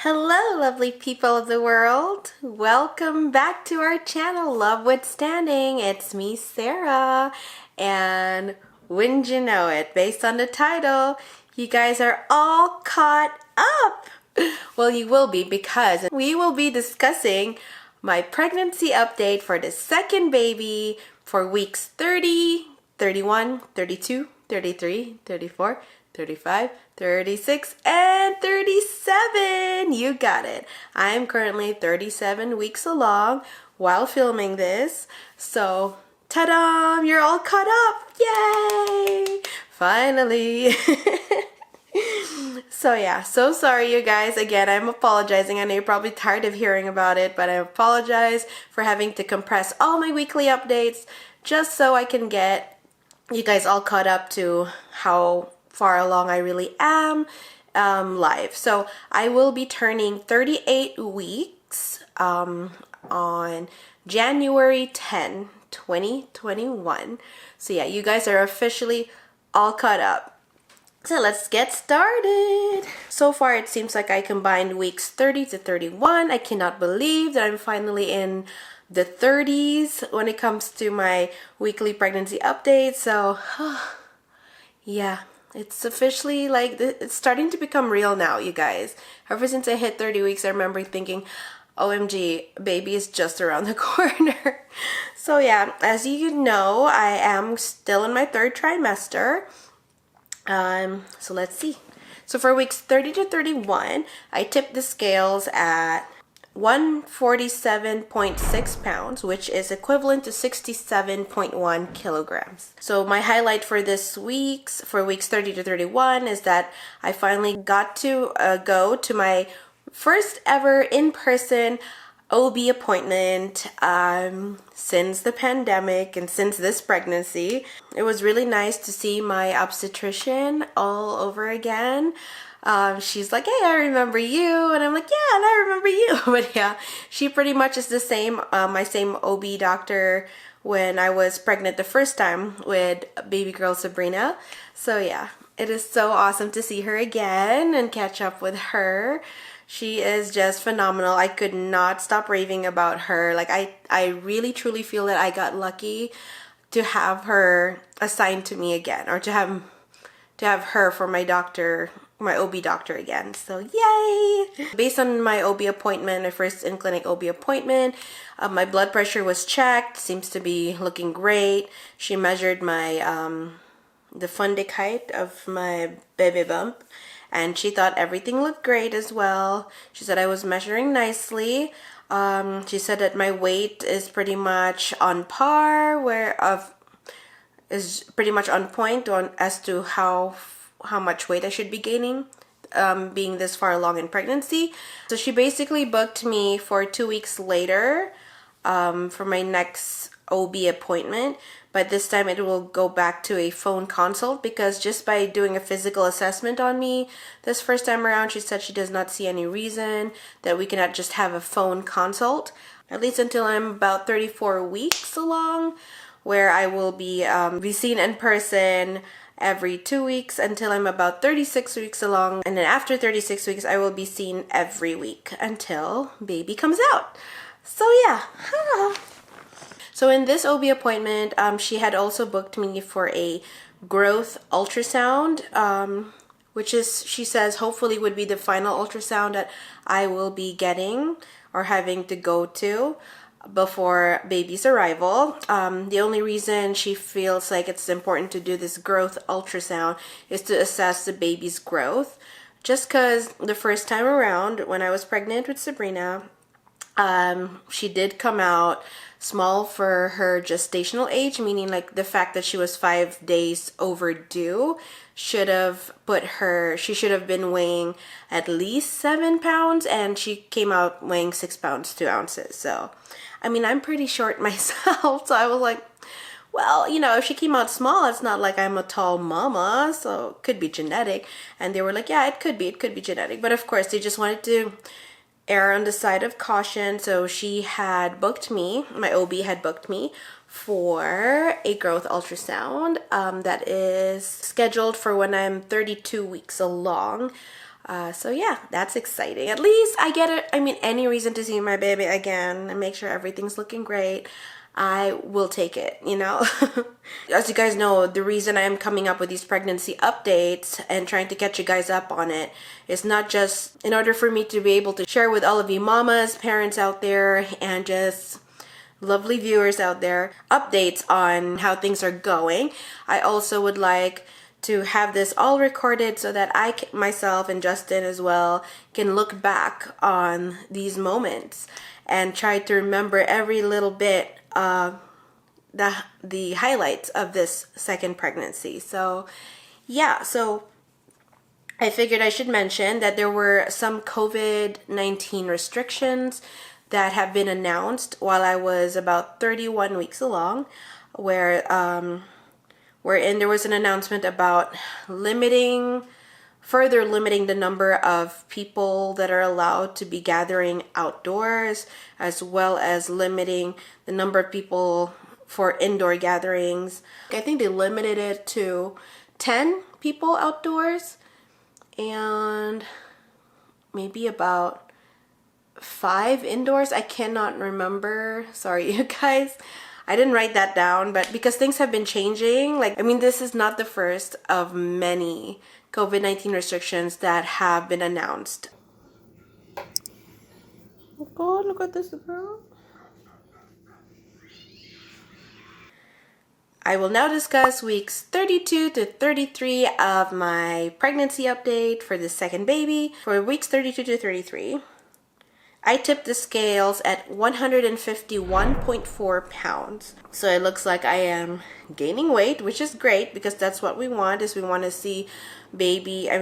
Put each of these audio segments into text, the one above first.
Hello, lovely people of the world. Welcome back to our channel, Love Withstanding. It's me, Sarah, and wouldn't you know it, based on the title, you guys are all caught up. Well, you will be, because we will be discussing my pregnancy update for the second baby for weeks 30, 31, 32, 33, 34, 35, 36, and 37. You got it. I am currently 37 weeks along while filming this. So, ta-da! You're all caught up. Yay! Finally. So yeah, so sorry you guys. Again, I'm apologizing. I know you're probably tired of hearing about it, but I apologize for having to compress all my weekly updates just so I can get you guys all caught up to how far along I really am live. So I will be turning 38 weeks on January 10, 2021. So yeah, you guys are officially all caught up. So let's get started. So far it seems like I combined weeks 30 to 31. I cannot believe that I'm finally in the 30s when it comes to my weekly pregnancy updates. So yeah, it's officially like it's starting to become real now, you guys. Ever since I hit 30 weeks, I remember thinking, OMG, baby is just around the corner. So yeah, as you know, I am still in my third trimester. So let's see. So for weeks 30 to 31, I tipped the scales at 147.6 pounds, which is equivalent to 67.1 kilograms. So my highlight for weeks 30 to 31 is that I finally got to go to my first ever in-person OB appointment since the pandemic and since this pregnancy. It was really nice to see my obstetrician all over again. She's like, hey, I remember you, and I'm like, yeah, and I remember you. But yeah, she pretty much is the same, my same OB doctor when I was pregnant the first time with baby girl Sabrina. So yeah, it is so awesome to see her again and catch up with her. She is just phenomenal. I could not stop raving about her. Like I really truly feel that I got lucky to have her assigned to me again, or to have her for my doctor, my OB doctor again. So yay! Based on my OB appointment, my first in-clinic OB appointment, my blood pressure was checked. Seems to be looking great. She measured my the fundic height of my baby bump, and she thought everything looked great as well. She said I was measuring nicely. She said that my weight is pretty much on par, is pretty much on point as to how much weight I should be gaining, being this far along in pregnancy. So she basically booked me for 2 weeks later for my next OB appointment, but this time it will go back to a phone consult, because just by doing a physical assessment on me this first time around, she said she does not see any reason that we cannot just have a phone consult, at least until I'm about 34 weeks along, where I will be seen in person every 2 weeks until I'm about 36 weeks along, and then after 36 weeks I will be seen every week until baby comes out. So yeah. So in this OB appointment, she had also booked me for a growth ultrasound, which is, she says, hopefully would be the final ultrasound that I will be getting or having to go to before baby's arrival. The only reason she feels like it's important to do this growth ultrasound is to assess the baby's growth. Just because the first time around when I was pregnant with Sabrina, she did come out small for her gestational age, meaning like the fact that she was 5 days overdue should have she should have been weighing at least 7 pounds, and she came out weighing 6 pounds 2 ounces. So I mean, I'm pretty short myself, so I was like, well, you know, if she came out small, it's not like I'm a tall mama, so it could be genetic. And they were like, yeah, it could be genetic. But of course, they just wanted to err on the side of caution. So she had booked me, my OB had booked me for a growth ultrasound that is scheduled for when I'm 32 weeks along. So yeah, that's exciting. At least I get it. I mean, any reason to see my baby again and make sure everything's looking great, I will take it, you know? As you guys know, the reason I am coming up with these pregnancy updates and trying to catch you guys up on it is not just in order for me to be able to share with all of you mamas, parents out there, and just lovely viewers out there updates on how things are going. I also would like to have this all recorded so that myself and Justin as well can look back on these moments and try to remember every little bit of the highlights of this second pregnancy. So yeah, so I figured I should mention that there were some COVID-19 restrictions that have been announced while I was about 31 weeks along, wherein there was an announcement about further limiting the number of people that are allowed to be gathering outdoors, as well as limiting the number of people for indoor gatherings. I think they limited it to 10 people outdoors and maybe about 5 indoors. I cannot remember. Sorry, you guys. I didn't write that down, but because things have been changing, this is not the first of many COVID-19 restrictions that have been announced. Oh God, look at this girl. I will now discuss weeks 32 to 33 of my pregnancy update for the second baby. For weeks 32 to 33, I tipped the scales at 151.4 pounds. So it looks like I am gaining weight, which is great because that's what we want, is we want to see we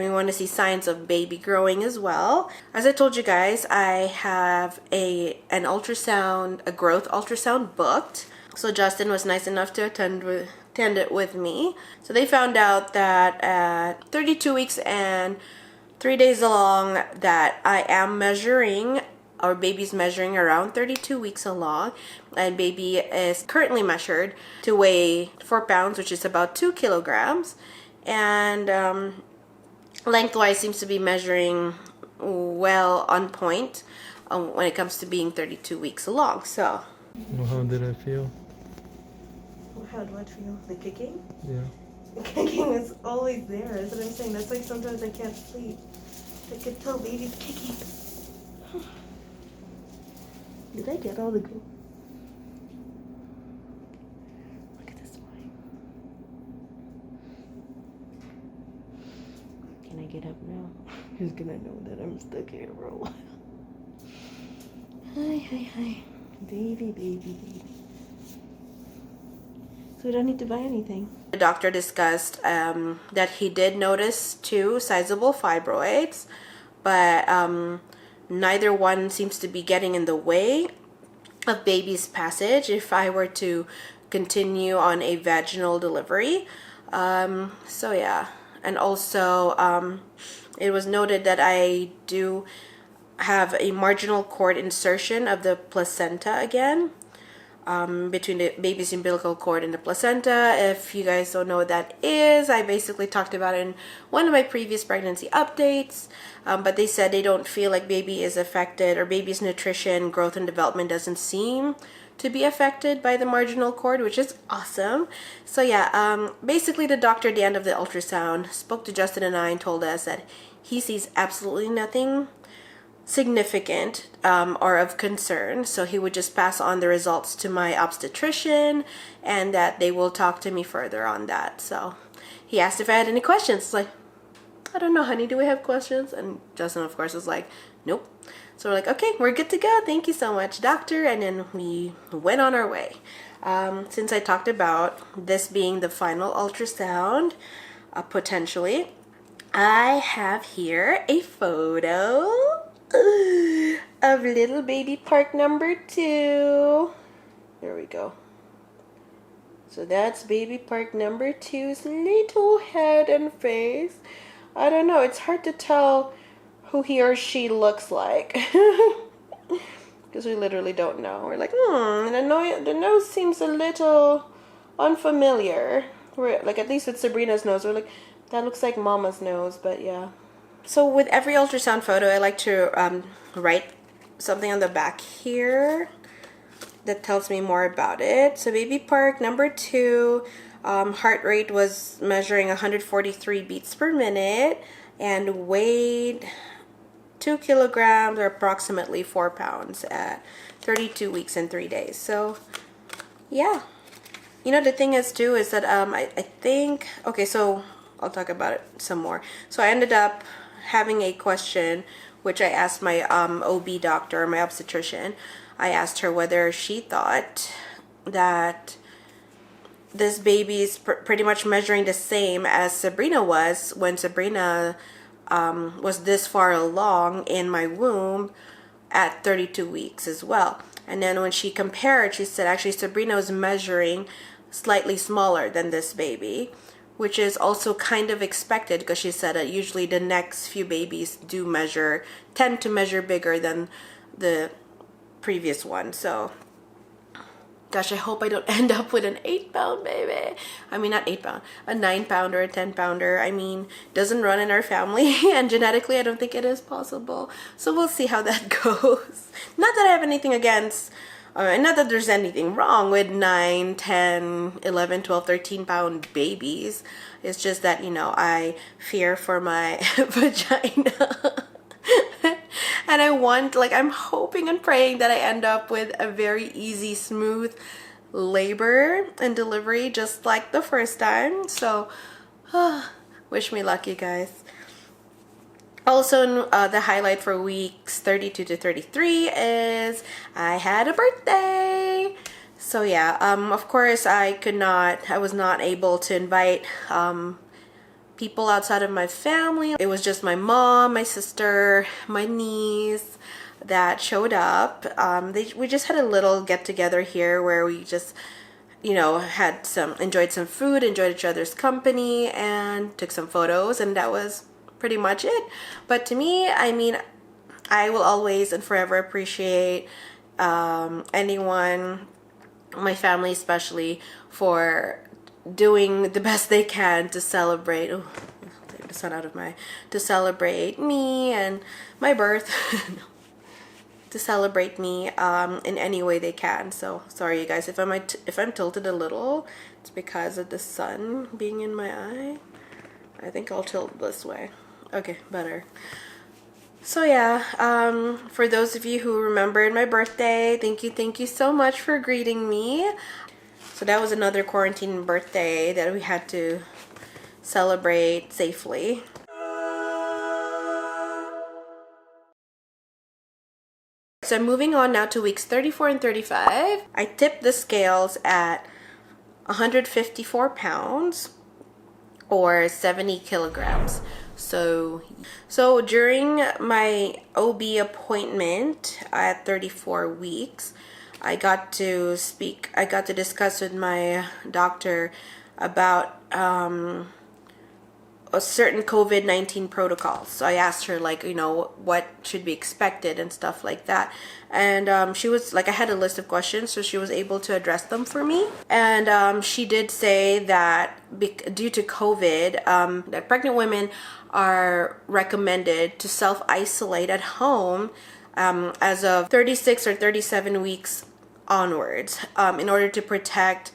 want to see signs of baby growing as well. As I told you guys, I have a growth ultrasound booked. So Justin was nice enough to attend it with me. So they found out that at 32 weeks and 3 days along that I am measuring, our baby's measuring around 32 weeks along, and baby is currently measured to weigh 4 pounds, which is about 2 kilograms, and lengthwise seems to be measuring well on point when it comes to being 32 weeks along. So well, how did I feel? how do I feel? The kicking? Yeah. The kicking is always there. That's what I'm saying. That's like sometimes I can't sleep. I can tell baby's kicking. Did I get all the glue? Look at this one. Can I get up now? Who's gonna know that I'm stuck here for a while? Hi. Baby. So we don't need to buy anything. The doctor discussed that he did notice 2 sizable fibroids, but neither one seems to be getting in the way of baby's passage if I were to continue on a vaginal delivery. So yeah, and also it was noted that I do have a marginal cord insertion of the placenta again, between the baby's umbilical cord and the placenta. If you guys don't know what that is, I basically talked about it in one of my previous pregnancy updates, but they said they don't feel like baby is affected, or baby's nutrition, growth, and development doesn't seem to be affected by the marginal cord, which is awesome. So yeah, basically the doctor at the end of the ultrasound spoke to Justin and I and told us that he sees absolutely nothing significant or of concern, so he would just pass on the results to my obstetrician and that they will talk to me further on that. So he asked if I had any questions. It's like, I don't know, honey, do we have questions? And Justin, of course, was like, nope. So we're like, okay, we're good to go. Thank you so much, doctor. And then we went on our way. Since I talked about this being the final ultrasound, potentially, I have here a photo of little baby part number 2. There we go. So that's baby part number 2's little head and face. I don't know, it's hard to tell who he or she looks like because we literally don't know. We're like, the nose seems a little unfamiliar. We're like, at least with Sabrina's nose, we're like, that looks like mama's nose, but yeah. So with every ultrasound photo, I like to write something on the back here that tells me more about it. So baby Park number 2, heart rate was measuring 143 beats per minute and weighed 2 kilograms or approximately 4 pounds at 32 weeks and 3 days. So yeah, you know, the thing is too is that I think, okay, so I'll talk about it some more. So I ended up having a question which I asked my OB doctor, my obstetrician. I asked her whether she thought that this baby is pretty much measuring the same as Sabrina was when Sabrina was this far along in my womb at 32 weeks as well. And then when she compared, she said actually Sabrina was measuring slightly smaller than this baby, which is also kind of expected because she said that usually the next few babies tend to measure bigger than the previous one. So gosh, I hope I don't end up with an 8-pound baby. I mean, not 8-pound, a 9-pounder, a 10-pounder. I mean, doesn't run in our family, and genetically, I don't think it is possible. So we'll see how that goes. Not that I have anything against, and not that there's anything wrong with 9, 10, 11, 12, 13-pound babies. It's just that, you know, I fear for my vagina. And I'm hoping and praying that I end up with a very easy, smooth labor and delivery just like the first time. So, wish me luck, you guys. Also, the highlight for weeks 32 to 33 is I had a birthday. So yeah, of course I was not able to invite people outside of my family. It was just my mom, my sister, my niece that showed up. We just had a little get together here where we just, you know, enjoyed some food, enjoyed each other's company, and took some photos, and that was pretty much it. But to me, I mean, I will always and forever appreciate anyone, my family especially, for doing the best they can to celebrate. Oh, take the sun out of to celebrate me and my birth. To celebrate me in any way they can. So sorry, you guys, if I'm tilted a little, it's because of the sun being in my eye. I think I'll tilt this way. Okay, better. So yeah, for those of you who remembered my birthday, thank you so much for greeting me. So that was another quarantine birthday that we had to celebrate safely. So I'm moving on now to weeks 34 and 35. I tipped the scales at 154 pounds or 70 kilograms. So during my OB appointment at 34 weeks, I got to discuss with my doctor about a certain COVID-19 protocols. So I asked her, like, you know, what should be expected and stuff like that. And she was like, I had a list of questions, so she was able to address them for me. And she did say that due to COVID, that pregnant women are recommended to self-isolate at home as of 36 or 37 weeks onwards, in order to protect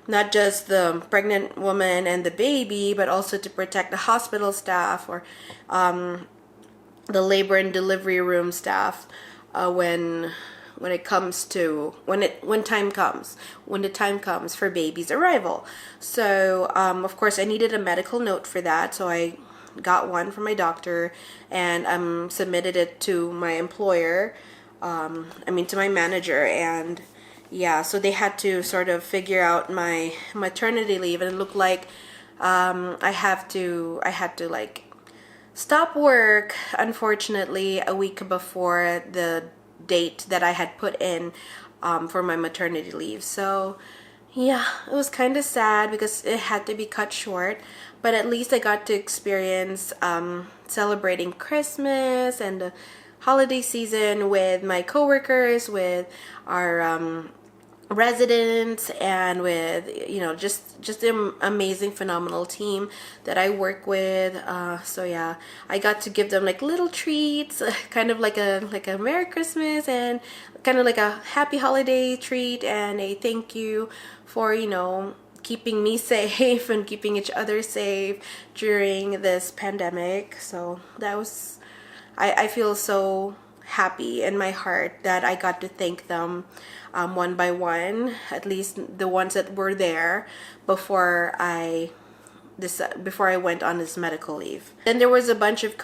not just the pregnant woman and the baby, but also to protect the hospital staff or the labor and delivery room staff when the time comes for baby's arrival. So of course I needed a medical note for that, so I got one from my doctor and submitted it to my employer, to my manager. And yeah, so they had to sort of figure out my maternity leave, and it looked like I had to like stop work, unfortunately, a week before the date that I had put in for my maternity leave. So yeah, it was kind of sad because it had to be cut short, but at least I got to experience celebrating Christmas and the holiday season with my coworkers, with our residents and with just an amazing phenomenal team that I work with. So yeah, I got to give them like little treats, kind of like a Merry Christmas and kind of like a happy holiday treat and a thank you for keeping me safe and keeping each other safe during this pandemic. So that was, I feel so happy in my heart that I got to thank them one by one, at least the ones that were there before before I went on this medical leave. Then there was a bunch of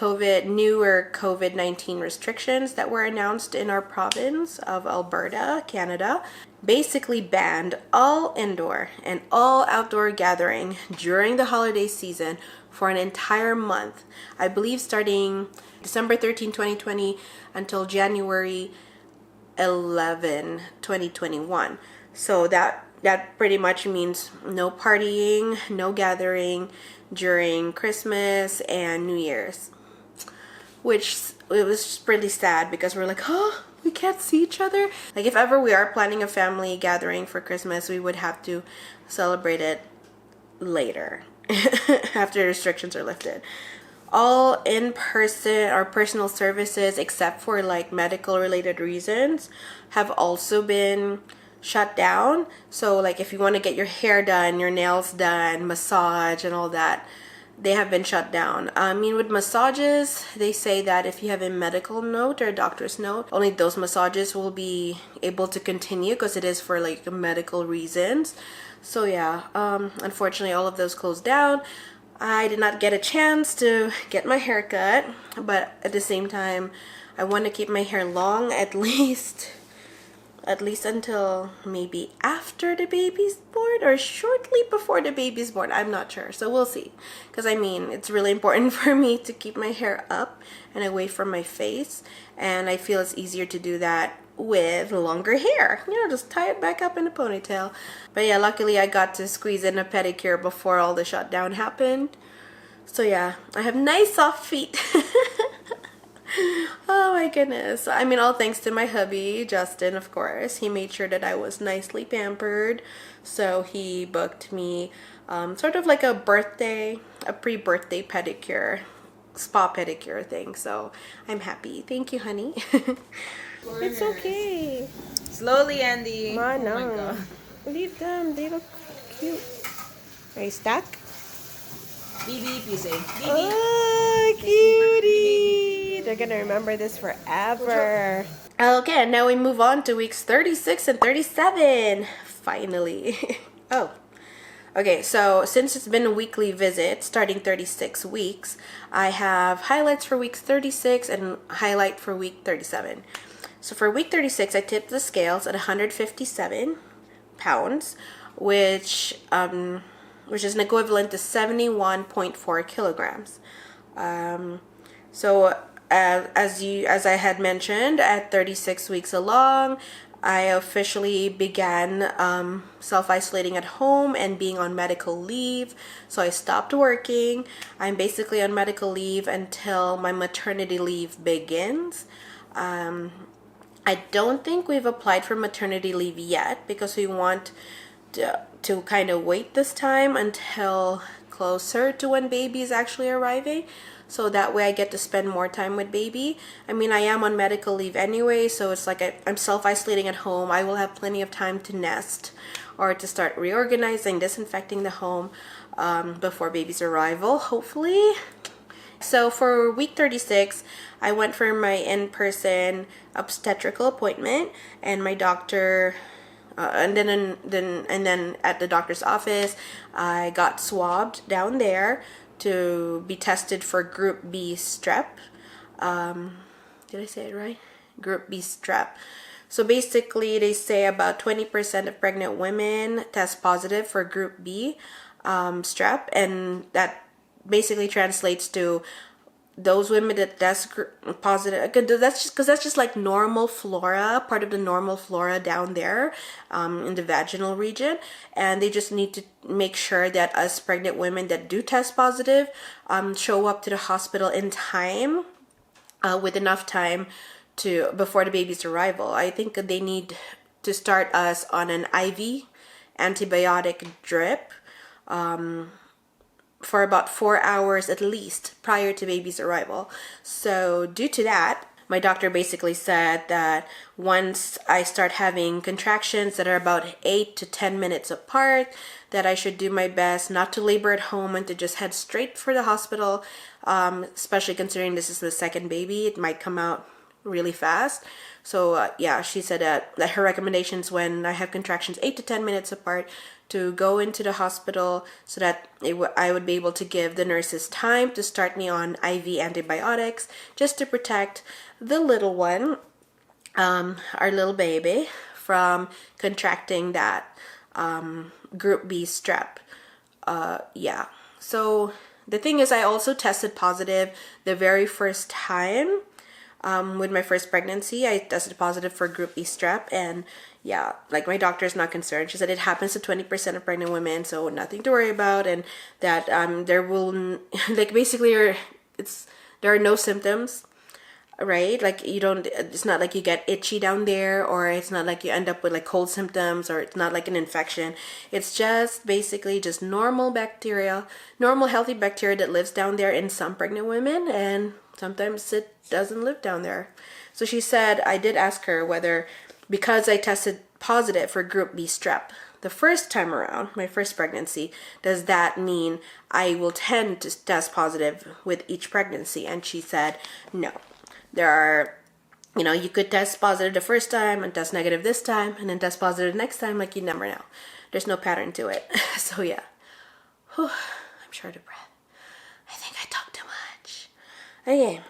newer COVID-19 restrictions that were announced in our province of Alberta, Canada. Basically banned all indoor and all outdoor gathering during the holiday season for an entire month. I believe starting December 13, 2020 until January 11, 2021. So that pretty much means no partying, no gathering during Christmas and New Year's. Which it was pretty sad because we're like, oh, we can't see each other. Like if ever we are planning a family gathering for Christmas, we would have to celebrate it later after restrictions are lifted. All in-person or personal services except for like medical related reasons have also been shut down. So like if you want to get your hair done, your nails done, massage and all that, they have been shut down. I mean, with massages, they say that if you have a medical note or a doctor's note, only those massages will be able to continue because it is for like medical reasons. So yeah, unfortunately all of those closed down. I did not get a chance to get my hair cut, but at the same time, I want to keep my hair long at least until maybe after the baby's born or shortly before the baby's born. I'm not sure, so we'll see. Because I mean, it's really important for me to keep my hair up and away from my face, and I feel it's easier to do that with longer hair. Just tie it back up in a ponytail. But yeah, luckily I got to squeeze in a pedicure before all the shutdown happened. So yeah, I have nice soft feet. Oh my goodness. I mean, all thanks to my hubby, Justin, of course. He made sure that I was nicely pampered. So he booked me sort of like a pre-birthday pedicure, spa pedicure thing. So I'm happy. Thank you, honey. It's okay. Slowly, Andy. Ma, Oh no. my god. Leave them. They look cute. Are you stuck? Beep beep, you say. Beep beep. Oh, cutie. They're gonna remember this forever. Okay, now we move on to weeks 36 and 37. Finally. Oh. Okay, so since it's been a weekly visit, starting 36 weeks, I have highlights for weeks 36 and highlight for week 37. So for week 36, I tipped the scales at 157 pounds, which is an equivalent to 71.4 kilograms. So as I had mentioned, at 36 weeks along, I officially began self-isolating at home and being on medical leave. So I stopped working. I'm basically on medical leave until my maternity leave begins. I don't think we've applied for maternity leave yet because we want to kind of wait this time until closer to when baby is actually arriving. So that way I get to spend more time with baby. I mean, I am on medical leave anyway, so it's like I'm self-isolating at home. I will have plenty of time to nest or to start reorganizing, disinfecting the home before baby's arrival, hopefully. So for week 36, I went for my in-person obstetrical appointment, and my doctor, and then at the doctor's office, I got swabbed down there to be tested for Group B strep. Did I say it right? Group B strep. So basically, they say about 20% of pregnant women test positive for Group B strep, and that basically translates to those women that test positive. That's just like normal flora, part of the normal flora down there in the vaginal region, and they just need to make sure that us pregnant women that do test positive show up to the hospital in time, with enough time to before the baby's arrival. I think they need to start us on an IV antibiotic drip for about 4 hours at least prior to baby's arrival. So due to that, my doctor basically said that once I start having contractions that are about 8 to 10 minutes apart, that I should do my best not to labor at home and to just head straight for the hospital, especially considering this is the second baby. It might come out really fast. So yeah, she said that her recommendations when I have contractions 8 to 10 minutes apart to go into the hospital so that I would be able to give the nurses time to start me on IV antibiotics just to protect the little one, our little baby, from contracting that group B strep. Yeah. So the thing is, I also tested positive the very first time. With my first pregnancy, I tested positive for group B strep, and yeah, like my doctor is not concerned. She said it happens to 20% of pregnant women, so nothing to worry about, and that there will like basically there are no symptoms, right? Like you don't, it's not like you get itchy down there, or it's not like you end up with like cold symptoms, or it's not like an infection. It's just basically just normal bacteria, normal healthy bacteria that lives down there in some pregnant women, and sometimes it doesn't live down there. So she said, I did ask her whether, because I tested positive for group B strep the first time around, my first pregnancy, does that mean I will tend to test positive with each pregnancy? And she said, no. There are, you could test positive the first time and test negative this time and then test positive next time. Like, you never know. There's no pattern to it. So yeah. Whew, I'm short of breath. I think I talked too much. Okay.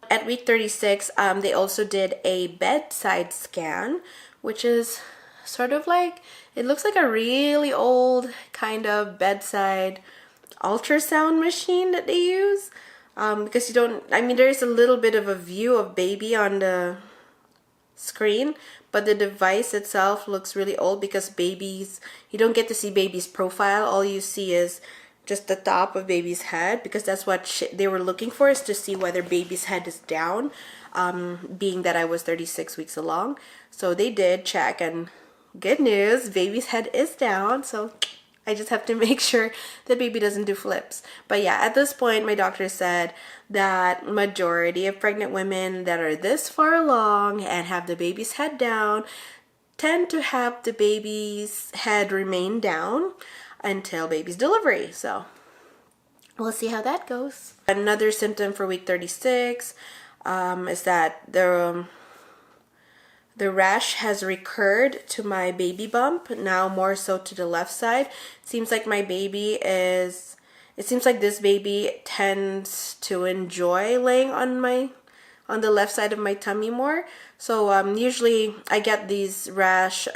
At week 36, they also did a bedside scan, which is sort of like, it looks like a really old kind of bedside ultrasound machine that they use. Because there's a little bit of a view of baby on the screen, but the device itself looks really old because you don't get to see baby's profile. All you see is just the top of baby's head, because that's what they were looking for, is to see whether baby's head is down, being that I was 36 weeks along. So they did check, and good news, baby's head is down. So I just have to make sure that baby doesn't do flips. But yeah, at this point, my doctor said that majority of pregnant women that are this far along and have the baby's head down tend to have the baby's head remain down until baby's delivery. So we'll see how that goes. Another symptom for week 36 is that the rash has recurred to my baby bump, now more so to the left side. It seems like this baby tends to enjoy laying on the left side of my tummy more. So usually I get this rash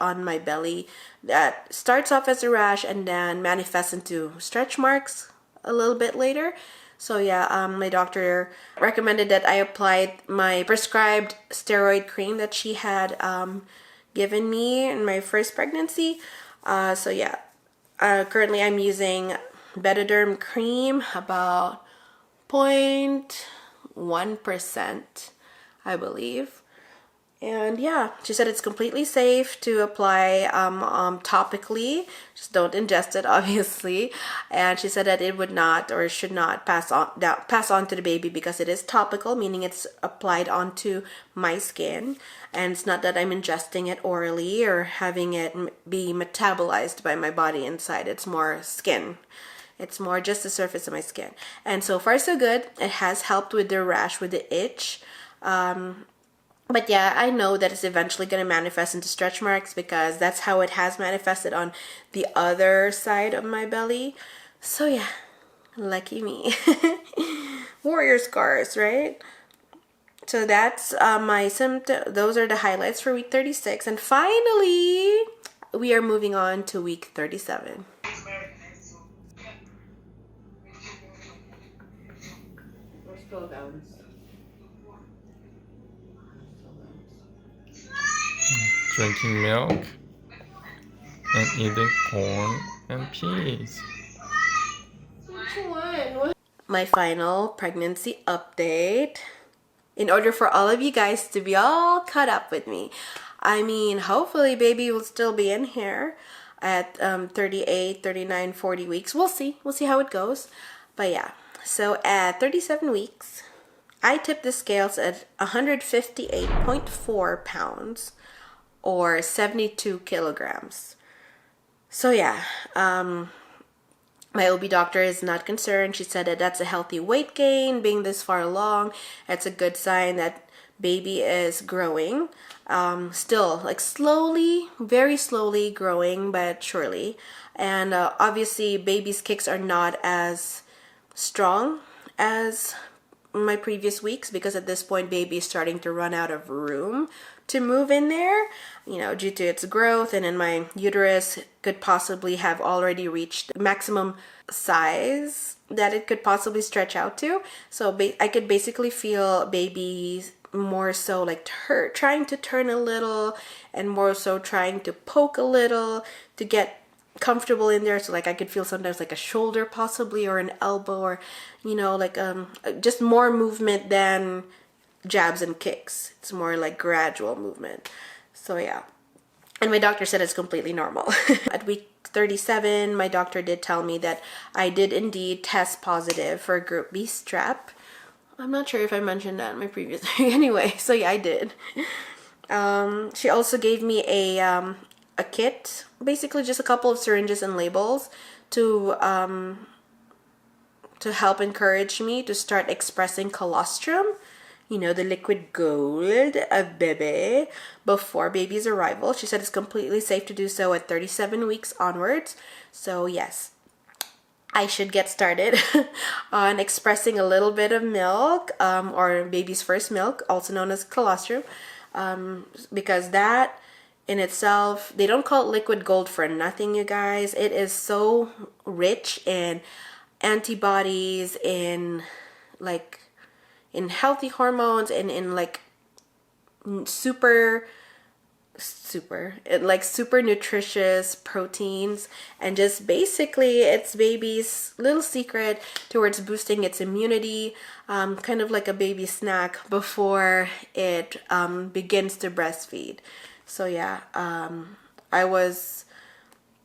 on my belly that starts off as a rash and then manifests into stretch marks a little bit later. So yeah, my doctor recommended that I applied my prescribed steroid cream that she had given me in my first pregnancy. So yeah, currently I'm using Betaderm cream, about 0.1%, I believe. And yeah, she said it's completely safe to apply topically. Just don't ingest it, obviously. And she said that it would not or should not pass on to the baby because it is topical, meaning it's applied onto my skin. And it's not that I'm ingesting it orally or having it be metabolized by my body inside. It's more skin. It's more just the surface of my skin. And so far so good. It has helped with the rash, with the itch. But yeah, I know that it's eventually going to manifest into stretch marks because that's how it has manifested on the other side of my belly. So yeah, lucky me. Warrior scars, right? So that's my symptom. Those are the highlights for week 36. And finally, we are moving on to week 37. Drinking milk and eating corn and peas. My final pregnancy update in order for all of you guys to be all caught up with me. I mean, hopefully baby will still be in here at 38, 39, 40 weeks. We'll see. We'll see how it goes. But yeah, so at 37 weeks, I tipped the scales at 158.4 pounds or 72 kilograms. So yeah, my OB doctor is not concerned. She said that that's a healthy weight gain. Being this far along, it's a good sign that baby is growing. Still, like slowly, very slowly growing, but surely. And obviously, baby's kicks are not as strong as my previous weeks because at this point, baby is starting to run out of room to move in there, due to its growth, and then my uterus could possibly have already reached the maximum size that it could possibly stretch out to. So I could basically feel baby more so like trying to turn a little, and more so trying to poke a little to get comfortable in there. So like I could feel sometimes like a shoulder possibly, or an elbow, or just more movement than jabs and kicks. It's more like gradual movement. So yeah, and my doctor said it's completely normal. At week 37, my doctor did tell me that I did indeed test positive for group B strep. I'm not sure if I mentioned that in my previous anyway, so yeah, I did. She also gave me a kit, basically just a couple of syringes and labels to help encourage me to start expressing colostrum, the liquid gold of baby, before baby's arrival. She said it's completely safe to do so at 37 weeks onwards. So yes, I should get started on expressing a little bit of milk, or baby's first milk, also known as colostrum, because that in itself, they don't call it liquid gold for nothing, you guys. It is so rich in antibodies, in healthy hormones, and in super nutritious proteins, and just basically it's baby's little secret towards boosting its immunity, kind of like a baby snack before it begins to breastfeed. So yeah, I was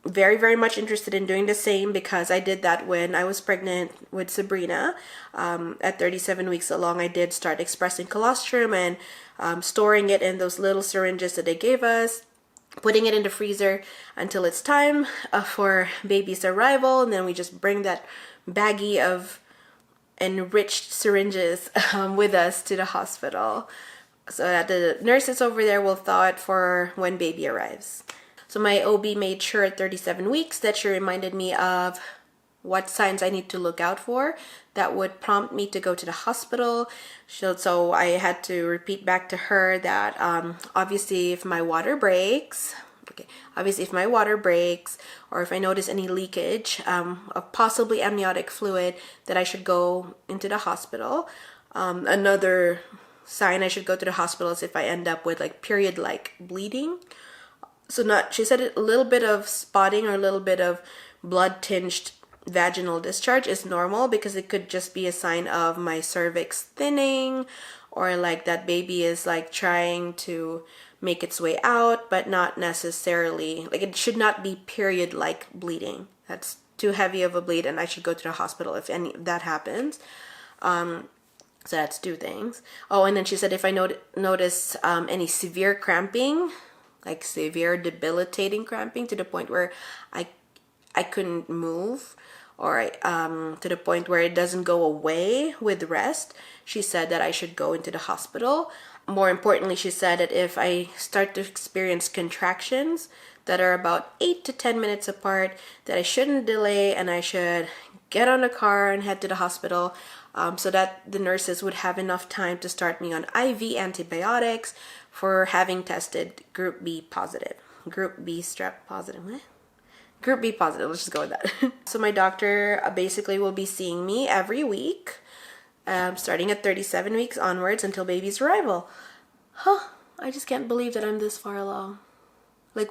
very, very much interested in doing the same because I did that when I was pregnant with Sabrina. At 37 weeks along, I did start expressing colostrum and storing it in those little syringes that they gave us, putting it in the freezer until it's time for baby's arrival, and then we just bring that baggie of enriched syringes with us to the hospital so that the nurses over there will thaw it for when baby arrives. So my OB made sure at 37 weeks that she reminded me of what signs I need to look out for that would prompt me to go to the hospital. So I had to repeat back to her that obviously if my water breaks, or if I notice any leakage of possibly amniotic fluid, that I should go into the hospital. Another sign I should go to the hospital is if I end up with period-like bleeding. She said a little bit of spotting or a little bit of blood-tinged vaginal discharge is normal because it could just be a sign of my cervix thinning, or that baby is trying to make its way out, but not necessarily, it should not be period-like bleeding. That's too heavy of a bleed and I should go to the hospital if any of that happens. So that's two things. Oh, and then she said if I notice any severe cramping, severe debilitating cramping to the point where I couldn't move, or to the point where it doesn't go away with rest, she said that I should go into the hospital. More importantly, she said that if I start to experience contractions that are about 8 to 10 minutes apart, that I shouldn't delay and I should get on a car and head to the hospital, so that the nurses would have enough time to start me on IV antibiotics for having tested group B positive. Group B strep positive. Group B positive, let's just go with that. So my doctor basically will be seeing me every week, starting at 37 weeks onwards until baby's arrival. I just can't believe that I'm this far along.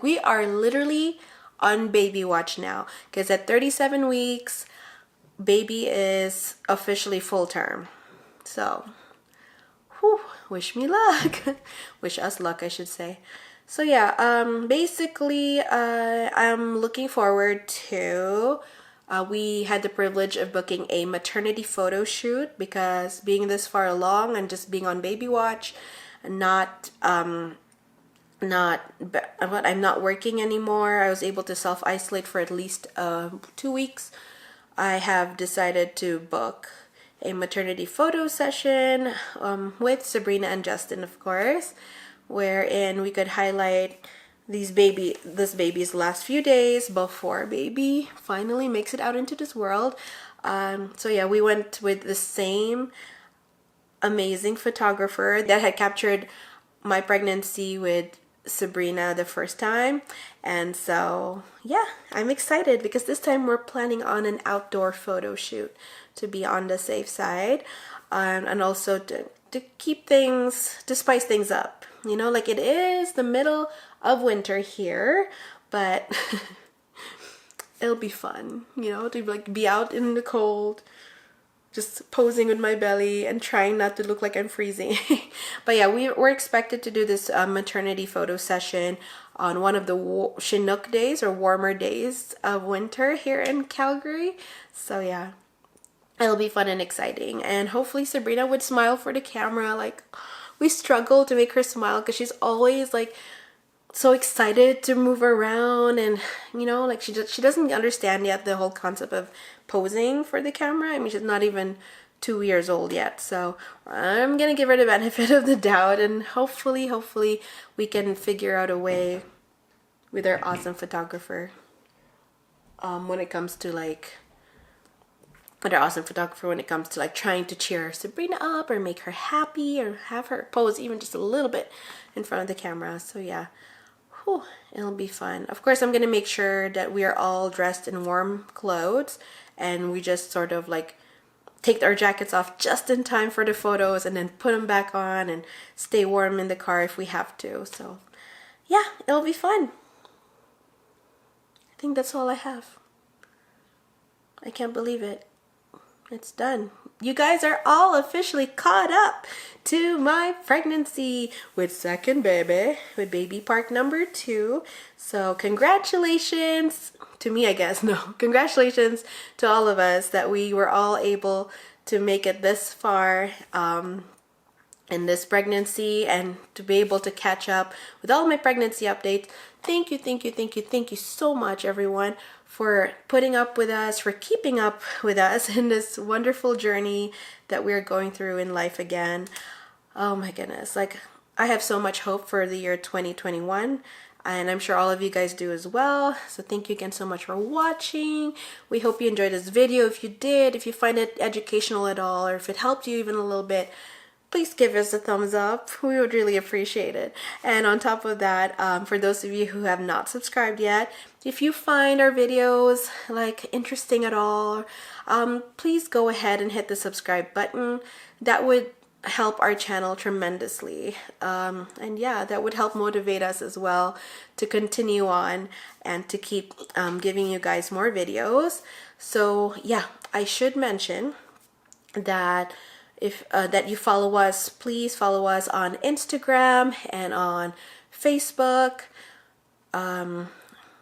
We are literally on baby watch now, because at 37 weeks, baby is officially full term. So, whew, wish me luck. Wish us luck, I should say. So yeah, basically, I'm looking forward to. We had the privilege of booking a maternity photo shoot because being this far along and just being on baby watch, not I'm not working anymore. I was able to self-isolate for at least 2 weeks. I have decided to book a maternity photo session with Sabrina and Justin, of course, wherein we could highlight this baby's last few days before baby finally makes it out into this world. So yeah, we went with the same amazing photographer that had captured my pregnancy with Sabrina the first time. And so yeah, I'm excited because this time we're planning on an outdoor photo shoot to be on the safe side, and also to keep things, to spice things up, you know, like it is the middle of winter here, but it'll be fun, you know, to like be out in the cold, just posing with my belly and trying not to look like I'm freezing. But yeah, we're expected to do this maternity photo session on one of the Chinook days or warmer days of winter here in Calgary. So yeah, it'll be fun and exciting. And hopefully Sabrina would smile for the camera. Like, we struggle to make her smile because she's always like so excited to move around, and you know, like she doesn't understand yet the whole concept of posing for the camera. I mean, she's not even 2 years old yet, so I'm gonna give her the benefit of the doubt, and hopefully we can figure out a way with our awesome photographer when it comes to like trying to cheer Sabrina up or make her happy or have her pose even just a little bit in front of the camera. So yeah, whew, it'll be fun. Of course, I'm gonna make sure that we are all dressed in warm clothes and we just sort of like take our jackets off just in time for the photos and then put them back on and stay warm in the car if we have to. So yeah, it'll be fun. I think that's all I have. I can't believe it. It's done. You guys are all officially caught up to my pregnancy with second baby, with baby park number 2. So congratulations to me, I guess. No, congratulations to all of us that we were all able to make it this far in this pregnancy and to be able to catch up with all my pregnancy updates. Thank you so much, everyone, for putting up with us, for keeping up with us in this wonderful journey that we're going through in life again. Oh my goodness, like I have so much hope for the year 2021, and I'm sure all of you guys do as well. So thank you again so much for watching. We hope you enjoyed this video. If you did, if you find it educational at all, or if it helped you even a little bit, please give us a thumbs up. We would really appreciate it. And on top of that, for those of you who have not subscribed yet, if you find our videos like interesting at all, please go ahead and hit the subscribe button. That would help our channel tremendously. And yeah, that would help motivate us as well to continue on and to keep giving you guys more videos. So yeah, I should mention that if that you follow us, please follow us on Instagram and on Facebook.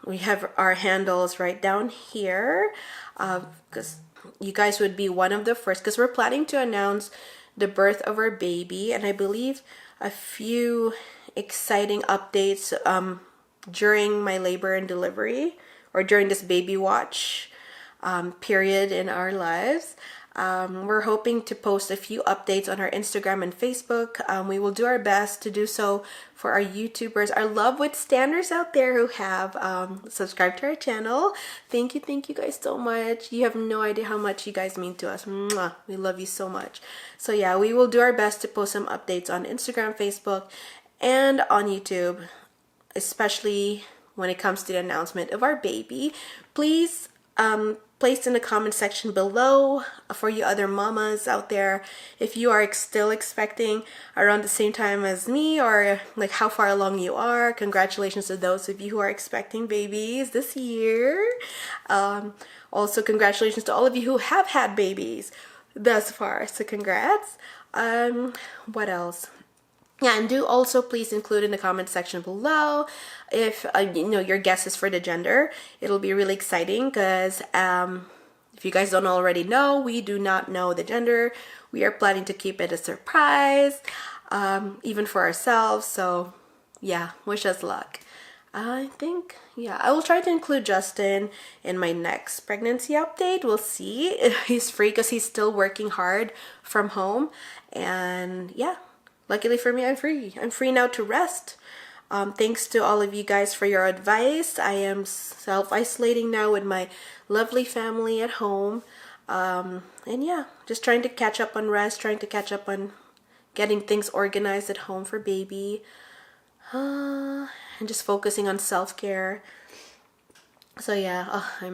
We have our handles right down here because you guys would be one of the first, because we're planning to announce the birth of our baby, and I believe a few exciting updates during my labor and delivery, or during this baby watch period in our lives. We're hoping to post a few updates on our Instagram and Facebook. We will do our best to do so for our YouTubers, our loved standers out there who have subscribed to our channel. Thank you guys so much. You have no idea how much you guys mean to us. Mwah. We love you so much. So yeah, we will do our best to post some updates on Instagram, Facebook, and on YouTube, especially when it comes to the announcement of our baby. Please place in the comment section below for you other mamas out there if you are still expecting around the same time as me, or like how far along you are. Congratulations to those of you who are expecting babies this year. Also congratulations to all of you who have had babies thus far, so congrats. What else? Yeah, and do also please include in the comment section below if you know your guesses for the gender. It'll be really exciting because if you guys don't already know, we do not know the gender. We are planning to keep it a surprise, even for ourselves. So yeah, wish us luck. I think, yeah, I will try to include Justin in my next pregnancy update. We'll see if he's free because he's still working hard from home. And yeah, luckily for me, I'm free. I'm free now to rest. Thanks to all of you guys for your advice. I am self-isolating now with my lovely family at home. And yeah, just trying to catch up on rest, trying to catch up on getting things organized at home for baby. And just focusing on self-care. So yeah, oh, I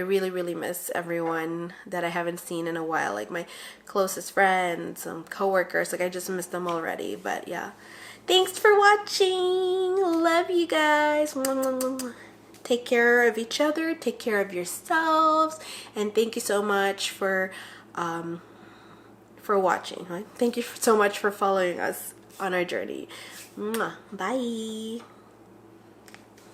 really miss everyone that I haven't seen in a while, like my closest friends, coworkers. Like I just miss them already. But yeah, thanks for watching. Love you guys. Take care of each other. Take care of yourselves. And thank you so much for watching. Right? Thank you so much for following us on our journey. Bye.